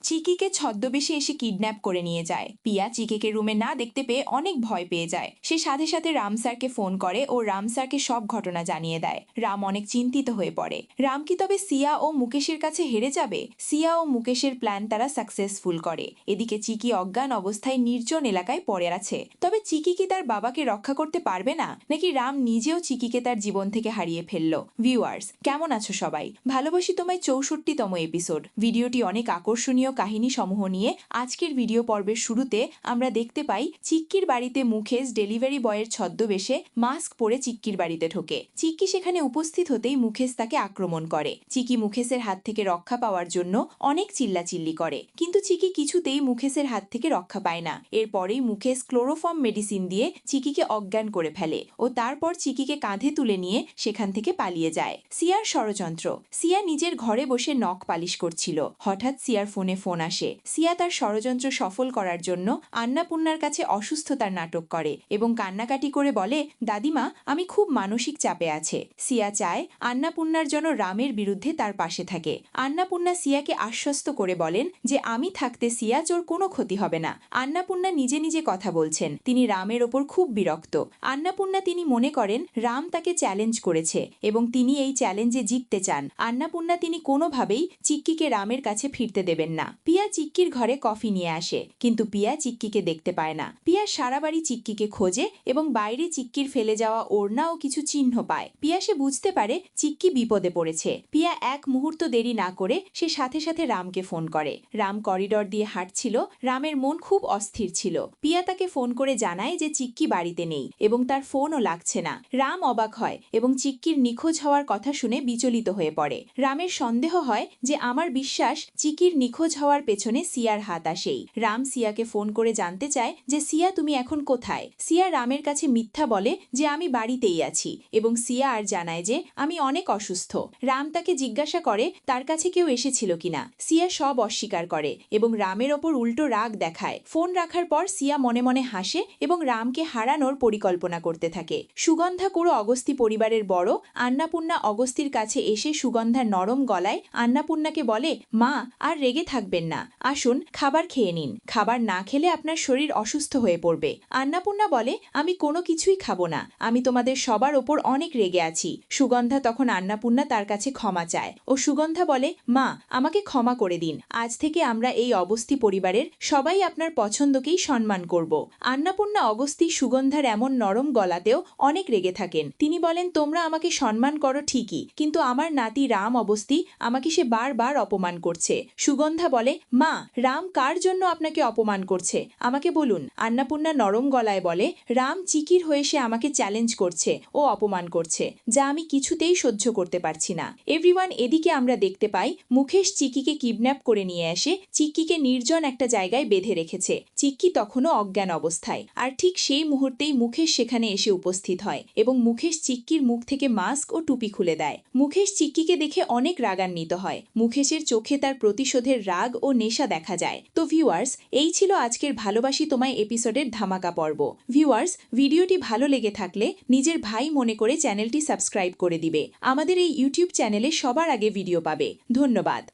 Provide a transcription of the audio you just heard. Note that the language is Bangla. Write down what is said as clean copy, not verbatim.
চিকিকে ছদ্মবেশে এসে কিডন্যাপ করে নিয়ে যায়। পিয়া চিকিকে রুমে না দেখতে পেয়ে অনেক ভয় পেয়ে যায়। সে সাথে সাথে রাম স্যারকে ফোন করে ও রাম স্যারকে সব ঘটনা জানিয়ে দেয়। রাম অনেক চিন্তিত হয়ে পড়ে। রাম কি তবে সিয়া ও মুকেশের কাছে হেরে যাবে? সিয়া ও মুকেশের প্ল্যান তারা সাকসেসফুল করে। এদিকে চিকি অজ্ঞান অবস্থায় নির্জন এলাকায় পড়ে আছে। তবে চিকি কি তার বাবাকে রক্ষা করতে পারবে না, নাকি রাম নিজেও চিকিকে তার জীবন থেকে হারিয়ে ফেলল? ভিউয়ার্স, কেমন আছো সবাই? ভালোবাসি তোমায় 64তম এপিসোড। ভিডিওটি অনেক আকর্ষণীয় কাহিনী সমূহ নিয়ে। আজকের ভিডিও পর্বের শুরুতে আমরা দেখতে পাই চিক্কির বাড়িতে মুকেশ ডেলিভারি বয়ের ছদ্মবেশে মাস্ক পরে চিক্কির বাড়িতে ঢোকে। চিক্কি সেখানে উপস্থিত হতেই মুকেশ তাকে আক্রমণ করে। চিকি মুকেশের হাত থেকে রক্ষা পাওয়ার জন্য অনেক চিল্লাচিল্লি করে, কিন্তু চিকি কিছুতেই মুকেশের হাত থেকে রক্ষা পায় না। এরপরেই মুকেশ ক্লোরোফর্ম মেডিসিন দিয়ে চিকিকে অজ্ঞান করে ফেলে ও তারপর চিকিকে কাঁধে তুলে নিয়ে সেখান থেকে পালিয়ে যায়। সিয়ার ষড়যন্ত্র। সিয়া নিজের ঘরে বসে নখ পালিশ করছিল। হঠাৎ সিয়ার ফোন আসে। সিয়া তার ষড়যন্ত্র সফল করার জন্য আন্নাপূর্ণার কাছে অসুস্থতার নাটক করে এবং কান্নাকাটি করে বলে, দাদিমা, আমি খুব মানসিক চাপে আছে। সিয়া চায় আন্নাপূর্ণার জন্য রামের বিরুদ্ধে তার পাশে থাকে। আন্নাপূর্ণা সিয়াকে আশ্বস্ত করে বলেন যে আমি থাকতে সিয়া ওর কোনো ক্ষতি হবে না। আন্নাপূর্ণা নিজে নিজে কথা বলছেন। তিনি রামের ওপর খুব বিরক্ত। আন্নাপূর্ণা তিনি মনে করেন রাম তাকে চ্যালেঞ্জ করেছে এবং তিনি এই চ্যালেঞ্জে জিততে চান। আন্নাপূর্ণা তিনি কোনোভাবেই চিক্কিকে রামের কাছে ফিরতে দেবেন না। পিয়া চিক্কির ঘরে কফি নিয়ে আসে, কিন্তু পিয়া চিক্কিকে দেখতে পায় না। পিয়া সারা বাড়ি চিক্কিকে খোঁজে এবং বাইরে চিক্কির ফেলে যাওয়া ওড়না ও কিছু চিহ্ন পায়। পিয়া সে বুঝতে পারে চিক্কি বিপদে পড়েছে। পিয়া এক মুহূর্ত দেরি না করে সে সাথে সাথে রামকে ফোন করে। রাম করিডর দিয়ে হাঁটছিল। রামের মন খুব অস্থির ছিল। পিয়া তাকে ফোন করে জানায় যে চিক্কি বাড়িতে নেই এবং তার ফোনও লাগছে না। রাম অবাক হয় এবং চিক্কির নিখোঁজ হওয়ার কথা শুনে বিচলিত হয়ে পড়ে। রামের সন্দেহ হয় যে আমার বিশ্বাস চিকির নিখোঁজ হওয়ার পেছনে সিয়ার হাত আসেই। রাম সিয়াকে ফোন করে জানতে চায় যে সিয়া, তুমি এখন কোথায়? সিয়া রামের কাছে মিথ্যা বলে যে আমি বাড়িতেই আছি এবং সিয়া আর জানায় যে আমি অনেক অসুস্থ। রাম তাকে জিজ্ঞাসা করে তার কাছে কেউ এসেছিল কিনা। সিয়া সব অস্বীকার করে এবং রামের ওপর উল্টো রাগ দেখায়। ফোন রাখার পর সিয়া মনে মনে হাসে এবং রামকে হারানোর পরিকল্পনা করতে থাকে। সুগন্ধা কুড়ো অগস্তি পরিবারের বড় আন্নাপূর্ণা অগস্তির কাছে এসে সুগন্ধার নরম গলায় আন্নাপূর্ণাকে বলে, মা, আর রেগে থাকবেন না, আসুন খাবার খেয়ে নিন। খাবার না খেলে আপনার শরীর অসুস্থ হয়ে পড়বে। আন্নাপূর্ণা বলে, আমি কোনো কিছুই খাবো না, আমি তোমাদের সবার ওপর অনেক রেগে আছি। সুগন্ধা তখন আন্নাপূর্ণা তার কাছে ক্ষমা চায় ও সুগন্ধা বলে, মা, আমাকে ক্ষমা করে দিন। আজ থেকে আমরা এই অগস্তি পরিবারের সবাই আপনার পছন্দকেই সম্মান করব। আন্নাপূর্ণা অগস্তি সুগন্ধার এমন নরম গলাতেও অনেক রেগে থাকেন। তিনি বলেন, তোমরা আমাকে সম্মান করো ঠিকই, কিন্তু আমার নাতি রাম অবস্থি আমাকে সে বারবার অপমান করছে। সুগন্ধা বলে, মা, রাম কার জন্য আপনাকে অপমান করছে আমাকে বলুন। আন্নাপূর্ণা নরম গলায় বলে, রাম চিকির হয়ে সে আমাকে চ্যালেঞ্জ করছে ও অপমান করছে, যা আমি কিছুতেই সহ্য করতে পারছি না। এভরিওয়ান, এদিকে আমরা দেখতে পাই মুকেশ চিকিকে কিডন্যাপ করে নিয়ে এসে চিক্কিকে নির্জন একটা জায়গায় বেঁধে রেখেছে। চিক্কি তখনও অজ্ঞান অবস্থায়। আর ঠিক সেই মুহূর্তেই মুকেশ সেখানে এসে উপস্থিত হয় এবং মুকেশ চিক্কির মুখ থেকে মাস্ক ও টুপি খুলে দেয়। মুকেশ চিক্কিকে দেখে অনেক রাগান্বিত হয়। মুকেশের চোখে তার প্রতিশোধের রাগ ও নেশা দেখা যায়। তো ভিউয়ার্স, এই ছিল আজকের ভালোবাসি তোমায় এপিসোডের ধামাকা পর্ব। ভিউয়ার্স, ভিডিওটি ভালো লেগে থাকলে নিজের ভাই মনে করে চ্যানেলটি সাবস্ক্রাইব করে দিবে। আমাদের এই ইউটিউব চ্যানেলে সবার আগে ভিডিও পাবে। ধন্যবাদ।